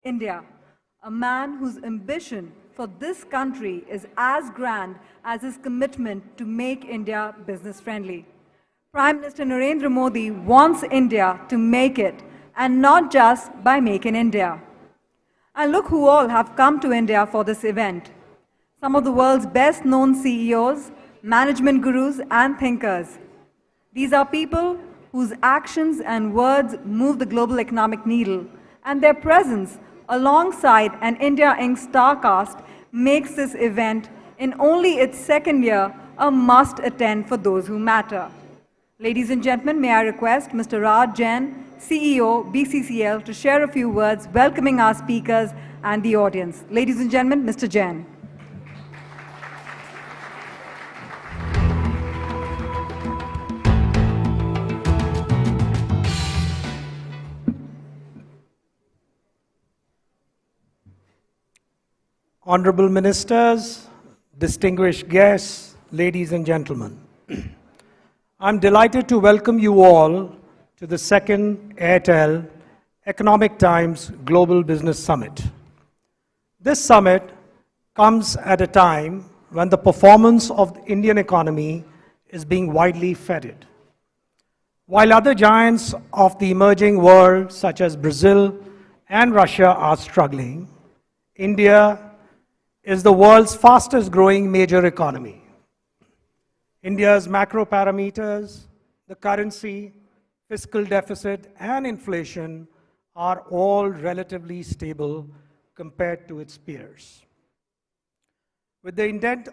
India, a man whose ambition for this country is as grand as his commitment to make India business friendly. Prime Minister Narendra Modi wants India to make it, and not just by Make in India. And look who all have come to India for this event. Some of the world's best known CEOs, management gurus, and thinkers. These are people whose actions and words move the global economic needle, and their presence alongside an India Inc. starcast makes this event, in only its second year, a must attend for those who matter. Ladies and gentlemen, may I request Mr. Raj Jain, CEO, BCCL, to share a few words welcoming our speakers and the audience. Ladies and gentlemen, Mr. Jain. Honorable Ministers, distinguished guests, ladies and gentlemen. I'm delighted to welcome you all to the second Airtel Economic Times Global Business Summit. This summit comes at a time when the performance of the Indian economy is being widely feted. While other giants of the emerging world, such as Brazil and Russia, are struggling, India is the world's fastest growing major economy. India's macro parameters, the currency, fiscal deficit, and inflation are all relatively stable compared to its peers. With the intent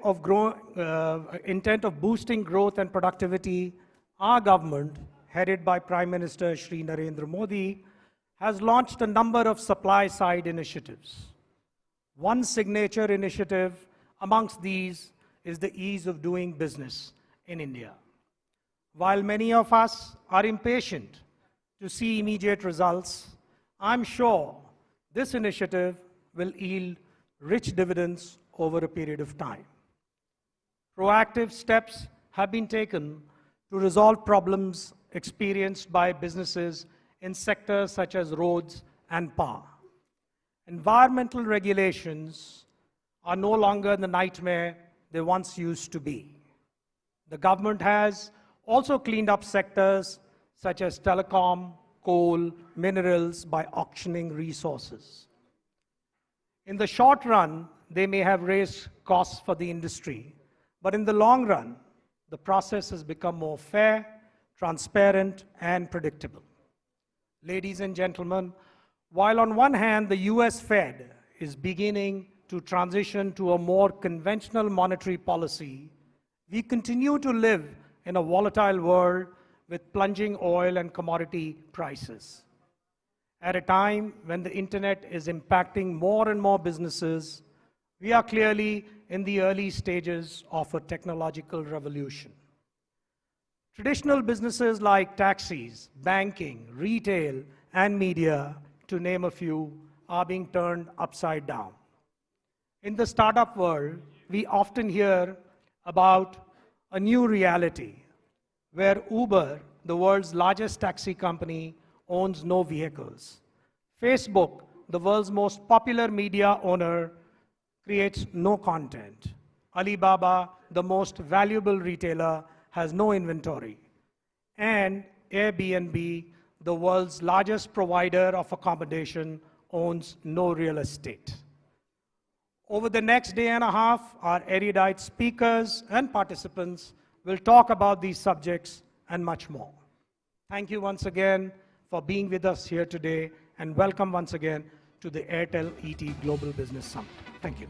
of boosting growth and productivity, our government, headed by Prime Minister Shri Narendra Modi, has launched a number of supply-side initiatives. One signature initiative amongst these is the ease of doing business in India. While many of us are impatient to see immediate results, I'm sure this initiative will yield rich dividends over a period of time. Proactive steps have been taken to resolve problems experienced by businesses in sectors such as roads and power. Environmental regulations are no longer the nightmare they once used to be. The government has also cleaned up sectors such as telecom, coal, minerals by auctioning resources. In the short run, they may have raised costs for the industry, but in the long run, the process has become more fair, transparent, and predictable. Ladies and gentlemen, while on one hand, the US Fed is beginning to transition to a more conventional monetary policy, we continue to live in a volatile world with plunging oil and commodity prices. At a time when the internet is impacting more and more businesses, we are clearly in the early stages of a technological revolution. Traditional businesses like taxis, banking, retail, and media, to name a few, are being turned upside down. In the startup world, we often hear about a new reality where Uber, the world's largest taxi company, owns no vehicles. Facebook, the world's most popular media owner, creates no content. Alibaba, the most valuable retailer, has no inventory. And Airbnb, the world's largest provider of accommodation, owns no real estate. Over the next day and a half, our erudite speakers and participants will talk about these subjects and much more. Thank you once again for being with us here today, and welcome once again to the Airtel ET Global Business Summit. Thank you.